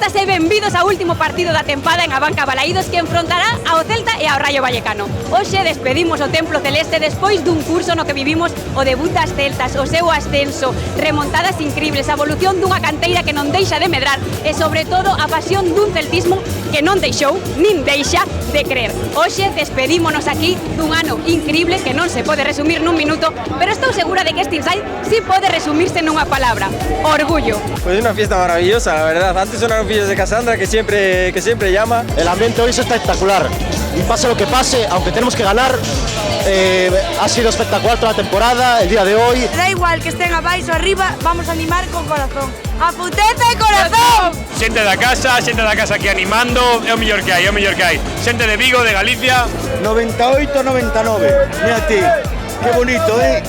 benvidas e benvidos ao último partido da tempada en Abanca Balaídos que enfrontará ao Celta e ao Rayo Vallecano. Hoxe despedimos o Templo Celeste despois dun curso no que vivimos o debut das Celtas, o seu ascenso, remontadas increíbles, a evolución dunha canteira que non deixa de medrar e sobre todo a pasión dun celtismo que non deixou nin deixa de creer. Hoxe despedímonos aquí dun ano increíble que non se pode resumir nun minuto, pero estou segura de que este Inside sí pode resumirse nunha palabra: orgullo. Pues una fiesta maravillosa, la verdad. Antes sonaron fillos de Cassandra que siempre llama. El ambiente hoy es espectacular. Y pase lo que pase, aunque tenemos que ganar, ha sido espectacular toda la temporada, el día de hoy. Da igual que estén abaixo o arriba, vamos a animar con corazón. A puteza e corazón! Xente da casa aquí animando, é o mellor que hai, Xente de Vigo, de Galicia. 98-99, mira ti, qué bonito, ¿eh?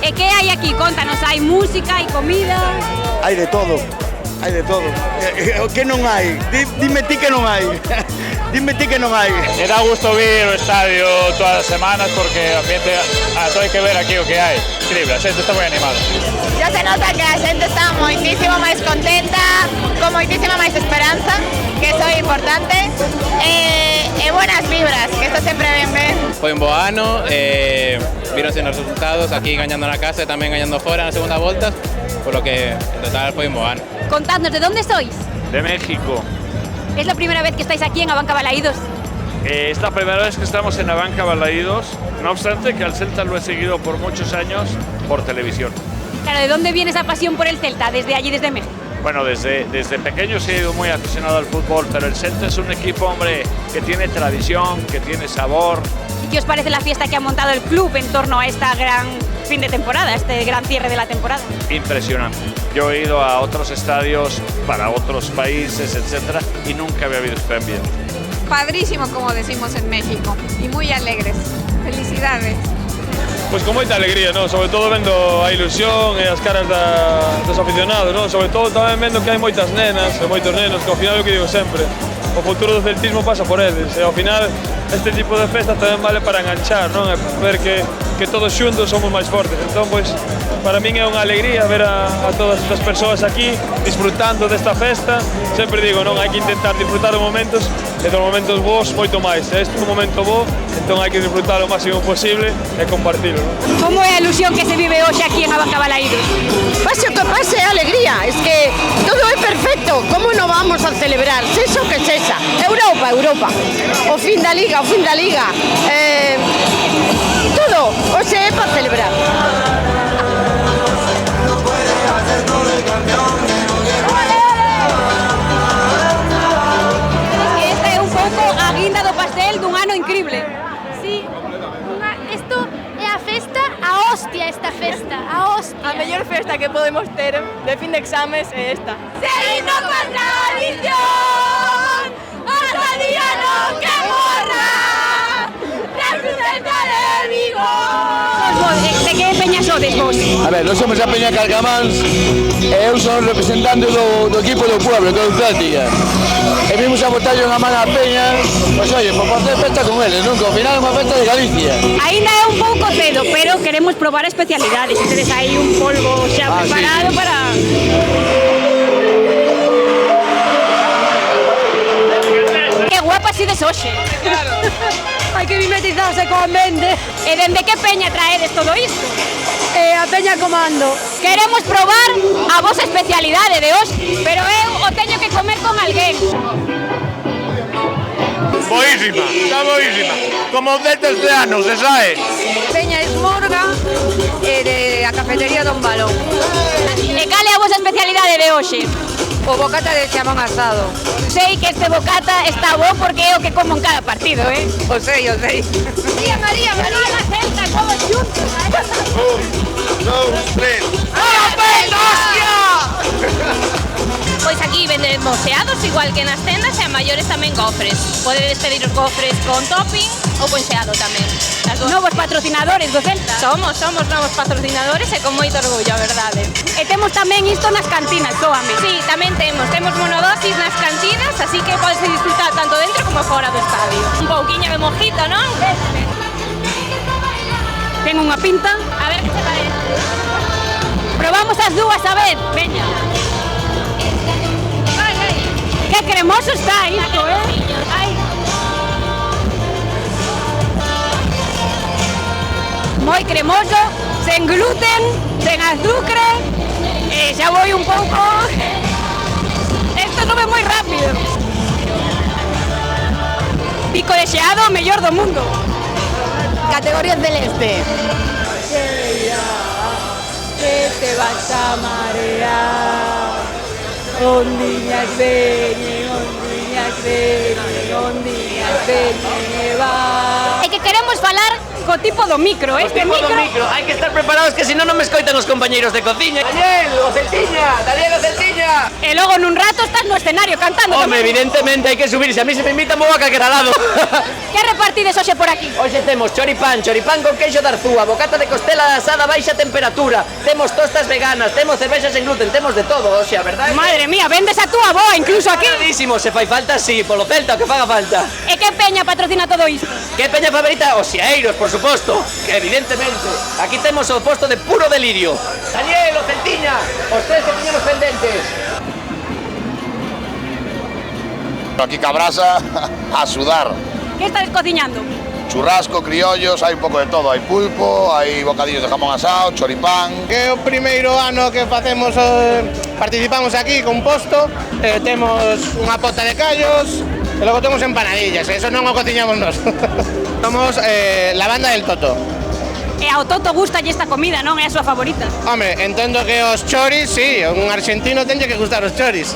E que hai aquí? Contanos, hai música, hai comida... Hai de todo, hai de todo. Que non hai? Dime ti que non hai. Dime ti que non hai. Me dá gusto vir ao estadio todas as semanas porque o ambiente, só hai que ver aquí o que hai. Increíble, a xente está moi animada. Ya se nota que a xente está moitísimo máis contenta, con moitísima máis esperanza, que iso é importante, e buenas vibras, que isto sempre ben. Foi un bo ano, vironse nos resultados, aquí gañando na casa e tamén gañando fora na segunda volta, por lo que en total foi un bo ano. Contadnos, ¿de dónde sois? De México. ¿Es la primera vez que estáis aquí en Abanca Balaídos? Es la primera vez que estamos en Abanca Balaídos, no obstante que al Celta lo he seguido por muchos años por televisión. Claro, ¿de dónde viene esa pasión por el Celta? ¿Desde allí, desde México? Bueno, desde pequeño he sido muy aficionado al fútbol, pero el Celta es un equipo, hombre, que tiene tradición, que tiene sabor. ¿Y qué os parece la fiesta que ha montado el club en torno a esta gran fin de temporada, este gran cierre de la temporada? Impresionante. Yo he ido a otros estadios para otros países, etcétera, y nunca había visto este ambiente. Padrísimo, como decimos en México, y muy alegres. Felicidades. Pois con moita alegría, non? Sobre todo vendo a ilusión e as caras dos aficionados, non? Sobre todo tamén vendo que hai moitas nenas e moitos nenos, que ao final é o que digo sempre, o futuro do celtismo pasa por eles, e ao final este tipo de festas tamén vale para enganchar, non? E ver que todos xuntos somos máis fortes. Entón, pois, para min é unha alegría ver a todas estas persoas aquí disfrutando desta festa. Sempre digo, non? Hai que intentar disfrutar dos momentos e dos momentos bons moito máis. Este é un momento bo, entón hai que disfrutar o máximo posible e compartilo. Como é a ilusión que se vive hoxe aquí en Abanca Balaídos? Pase o que pase, é alegría. Es que todo é perfecto. Como non vamos a celebrar? Sexa o que sexa. Europa. O fin da Liga. Todo. Hoxe é para celebrar. Esta é un pouco a guinda do pastel dun ano increíble. Sí, isto é a festa, a hostia esta festa, a hostia. A mellor festa que podemos ter de fin de exames é esta. Seguindo con tradición, hasta día no que morra, representa de Vigo. De que peña sodes vos? A ver, nós somos a Peña Carcamans e eu son representante do equipo do pueblo, do Celtia. E vimos a botarlle unha man a Peña, pois oye, por facer festa con eles, non? Que ao final é unha festa de Galicia. Ainda é un pouco cedo, pero queremos probar especialidades. Se tedes aí un polvo xa preparado para... Que guapa si des hoxe. Claro. Hai que mimetizarse co ambiente. E dende que peña traedes todo isto? A Peña Comando. Queremos probar a vosa especialidade de hoxe, pero eu o teño que comer con alguén. Boísima, está boísima. Como o Celta este ano, se sabe. Peña Esmorga e de a cafetería Don Balón. E cal é a vosa especialidade de hoxe? O bocata de chamón asado. Sei que este bocata está bo porque é o que como en cada partido, O sei. María, la Celta, todos xuntos. 1, 2, 3. Pois aquí vendemos xeados igual que nas tendas e a maiores tamén gofres. Podedes pedir os gofres con topping ou con xeado tamén. Novos patrocinadores do Celta. Somos novos patrocinadores e con moito orgullo, a verdade. E temos tamén isto nas cantinas, soame. Sí, tamén temos monodosis nas cantinas, así que podes disfrutar tanto dentro como fora do estadio. Un pouquiño de mojito, non? Ten unha pinta. A ver que se parece. Probamos as dúas a ver. Veña. Vai. cremoso está isto, Ai. Moi cremoso, sen gluten, sen azúcar, xa voi un pouco... Isto sobe moi rápido. Pico de xeado, o mellor do mundo. Categoría celeste. Que te vas a marear. Ondiñas veñen, ondiñas veñen, ondiñas veñen, va. É que queremos falar co tipo do micro, este micro... Hai que estar preparados que senón non me escoitan os compañeiros de cociña. Daniel, o Celtiña! E logo nun rato estás no escenario cantando. Home, evidentemente hai que subirse, a mí se me invitan vou a calquera lado. Que repartides hoxe por aquí? Hoxe temos choripán con queixo de arzúa, bocata de costela asada a baixa temperatura, temos tostas veganas, temos cervexas sen gluten, temos de todo, hoxe, a verdade? Madre mía, vendes a túa boa incluso aquí. Clarísimo, se fai falta, sí, polo Celta, o que faga falta. E que peña patrocina todo isto? Que peña favorita? Os Xiaeiros, por suposto, que evidentemente. Aquí temos o posto de puro delirio. Daniel, o Celtiña, os tres que tiñamos pendentes. Aquí cabrasa a sudar. Que estás cociñando? Churrasco, criollos, hai un pouco de todo. Hai pulpo, hai bocadillos de jamón asado, choripán. Que é o primeiro ano que facemos, participamos aquí con posto, temos unha pota de callos, e logo temos empanadillas, eso non o cociñamos nós. Somos la banda del Toto. E ao Toto gusta esta comida, non? É a súa favorita. Home, entendo que os choris, sí, un argentino tenlle que gustar os choris.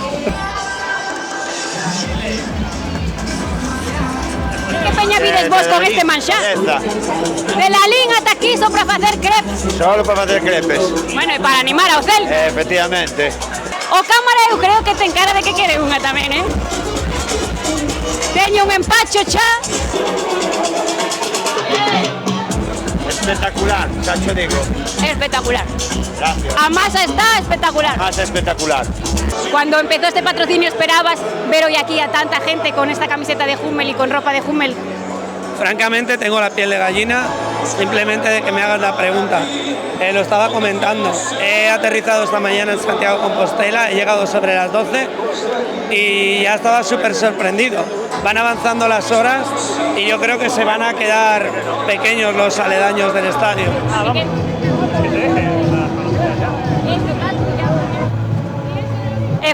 Que peña vides vos con este manxá? De Lalín ata aquí só para facer crepes. Solo para facer crepes. Bueno, e para animar ao Celta. Efectivamente. O cámara eu creo que ten cara de que quere unha tamén, Teño un empacho xa. Espectacular, xa cho digo. Espectacular. Gracias. A masa está espectacular. Masa espectacular. Cuando empezó este patrocinio, ¿esperabas ver hoy aquí a tanta gente con esta camiseta de Hummel y con ropa de Hummel? Francamente tengo la piel de gallina, simplemente de que me hagas la pregunta. Lo estaba comentando, he aterrizado esta mañana en Santiago de Compostela, he llegado sobre las 12 y ya estaba súper sorprendido. Van avanzando las horas y yo creo que se van a quedar pequeños los aledaños del estadio.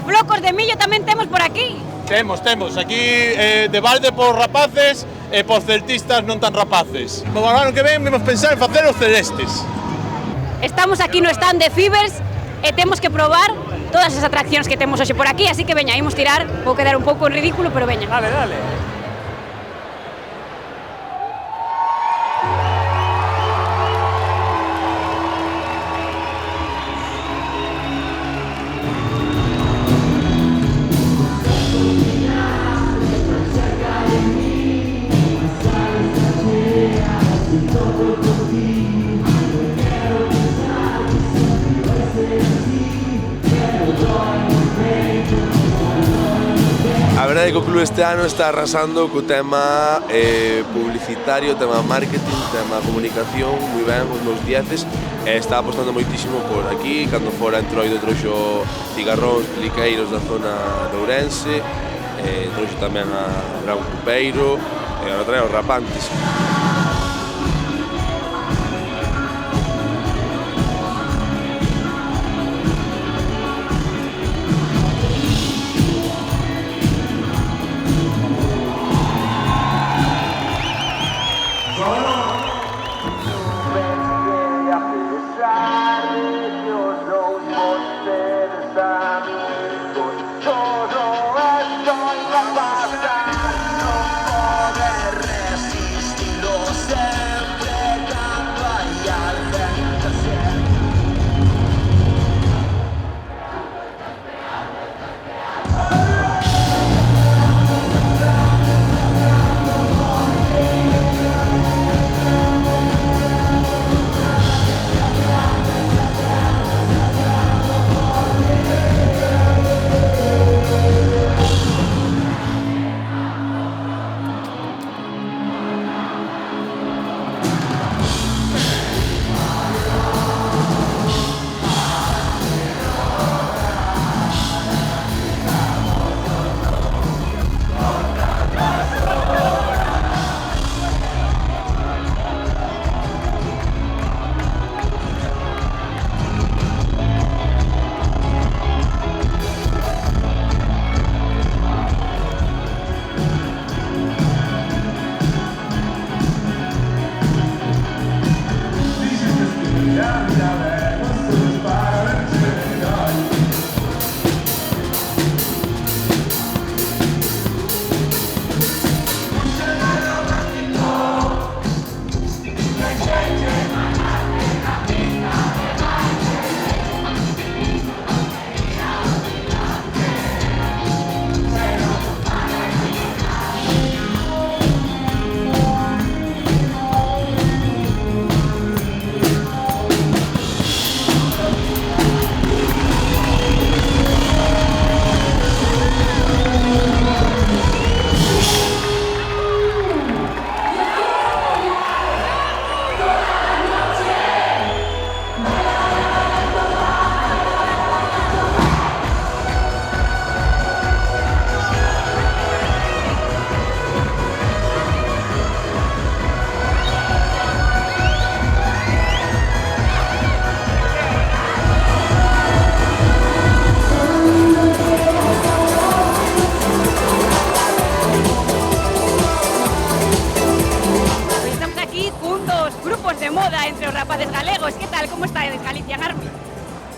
Flocos de millo tamén temos por aquí. Temos, aquí de balde por rapaces e por celtistas non tan rapaces. O ano que ven vamos pensar en facer os celestes. Estamos aquí no stand de Fibers e temos que probar todas as atraccións que temos hoxe por aquí, así que veña, imos tirar, vou quedar un pouco en ridículo, pero veña. Dale. A verdade é que o club este ano está arrasando co tema publicitario, tema marketing, tema comunicación, moi ben, os meus dieces, está apostando moitísimo por aquí, cando fora Entroido trouxo cigarróns, peliqueiros da zona de Ourense, trouxo tamén a Gran Cupeiro, e agora trae os rapantes.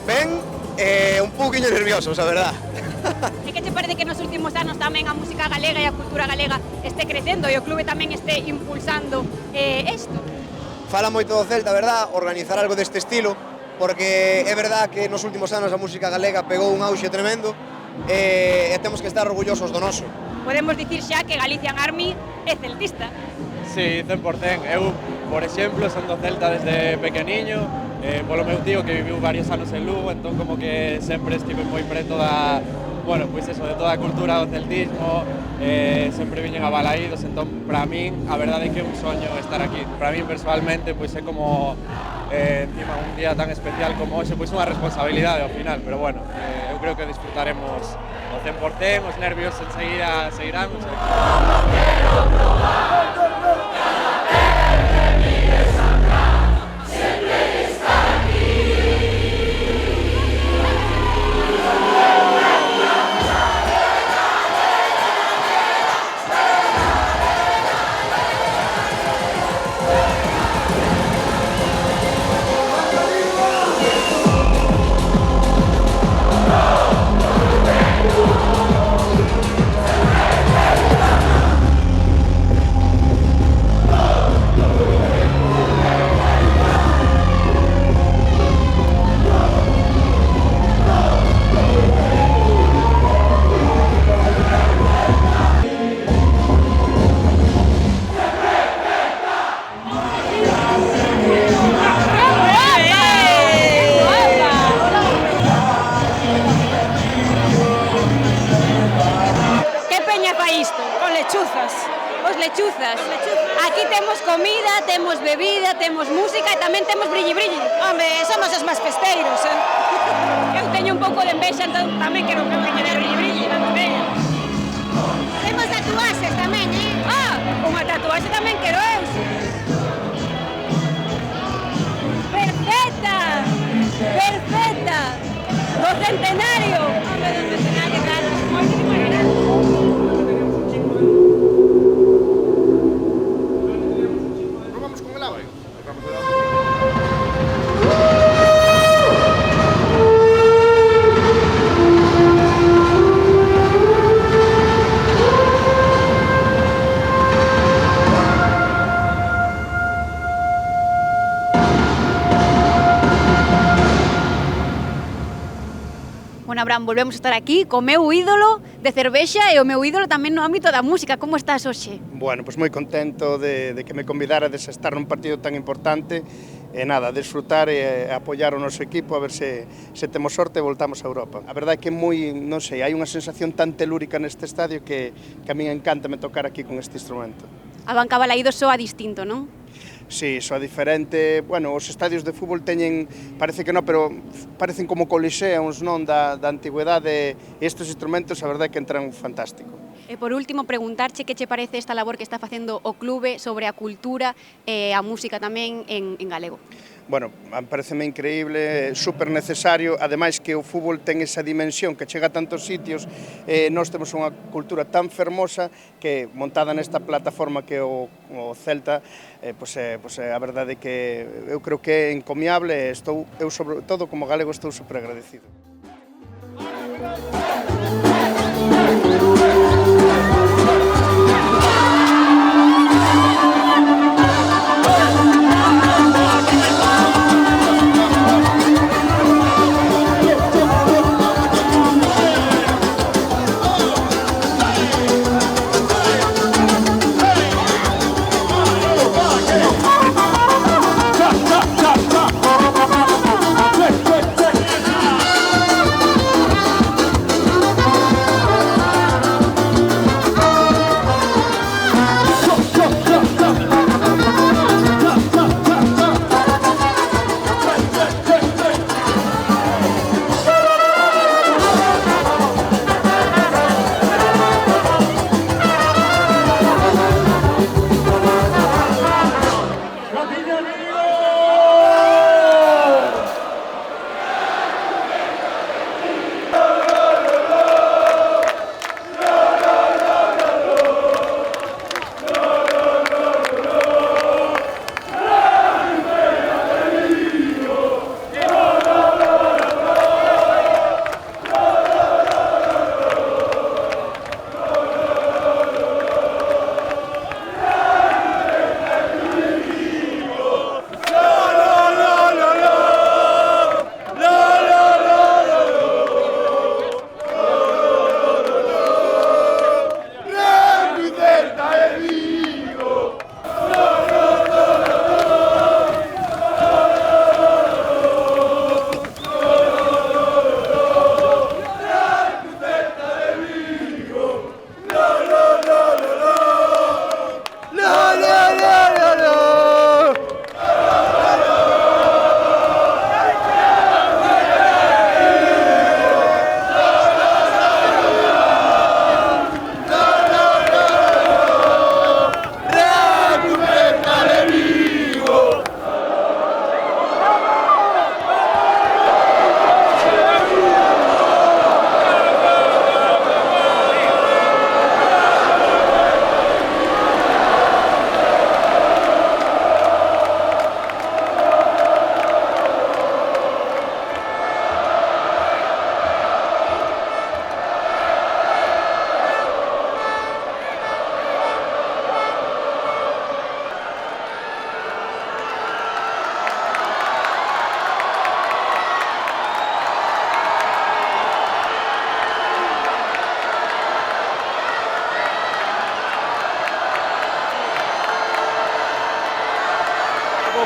Ben, un pouquiño nerviosos, a verdad. E que te parece que nos últimos anos tamén a música galega e a cultura galega este crecendo e o clube tamén este impulsando isto? Fala moito do Celta, verdad, organizar algo deste estilo, porque é verdad que nos últimos anos a música galega pegou un auxe tremendo e temos que estar orgullosos do noso. Podemos dicir xa que Galician Army é celtista. Sí, 100%. Eu, por exemplo, son do Celta desde pequeniño, polo meu tío que viviu varios anos en Lugo, entón como que sempre estive moi preto da, bueno, pois eso, de toda a cultura do celtismo, sempre viñen a Balaídos, entón, para min, a verdade é que é un soño estar aquí. Para min, personalmente, pois é como, encima, un día tan especial como hoxe, pois unha responsabilidade ao final, pero bueno, eu creo que disfrutaremos o 100%, os nervios enseguida seguirán. Lechuzas. Aquí temos comida, temos bebida, temos música e tamén temos brilli-brilli. Hombre, somos os máis festeiros, Eu teño un pouco de envexa, entón tamén quero que me quede brilli-brilli, vamos ver. Temos tatuaxes tamén, Unha tatuaxe tamén quero eu. Perfecta! Perfecta! Do centenario! Hombre, do centenario, claro. Moitísimas gracias. Bueno, Abraham, volvemos a estar aquí co meu ídolo de cervexa e o meu ídolo tamén no ámbito da música. Como estás hoxe? Bueno, pues moi contento de que me convidarades a estar nun partido tan importante e nada, desfrutar e apoiar o noso equipo a ver se temos sorte e voltamos a Europa. A verdade é que moi, non sei, hai unha sensación tan telúrica neste estadio que a min encanta me tocar aquí con este instrumento. A banca Balaídos soa distinto, non? Sí, soa diferente. Bueno, os estadios de fútbol teñen, parece que non, pero parecen como coliseos, non, da antigüedade, e estes instrumentos a verdade é que entran fantástico. E por último, preguntarche que che parece esta labor que está facendo o clube sobre a cultura e a música tamén en galego. Bueno, pareceme increíble, super necesario, ademais que o fútbol ten esa dimensión que chega a tantos sitios, nós temos unha cultura tan fermosa que montada nesta plataforma que o Celta, a verdade é que eu creo que é encomiable e eu sobre todo como galego estou super agradecido.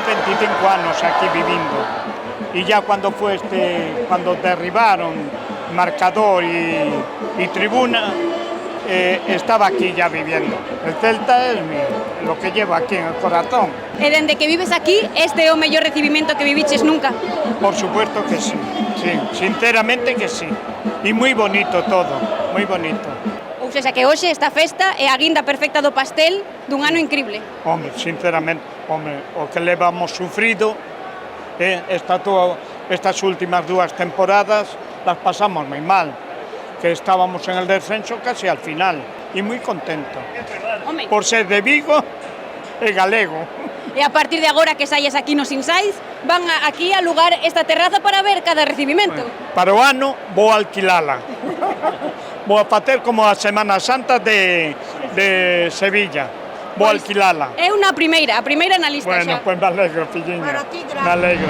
25 anos aquí vivindo. E ya cuando derribaron marcador y tribuna, estaba aquí ya viviendo. El Celta es lo que llevo aquí en el corazón. E dende que vives aquí, este é o mellor recibimento que viviches nunca? Por supuesto que sí, sinceramente que sí. E moi bonito todo, moi bonito. Ou seja, que hoxe esta festa é a guinda perfecta do pastel dun ano incrible. Hombre, sinceramente, o que levamos sufrido, estas últimas 2 temporadas las pasamos moi mal, que estábamos en el descenso casi al final, e moi contento. Por ser de Vigo e galego. E a partir de agora que saias aquí nos Insais, van aquí a alugar esta terraza para ver cada recibimento. Para o ano vou alquilala. Vou a facer como a Semana Santa de Sevilla. Vou alquilala. É a primeira na lista xa. Bueno, pues me alegro, filliña. Me alegro.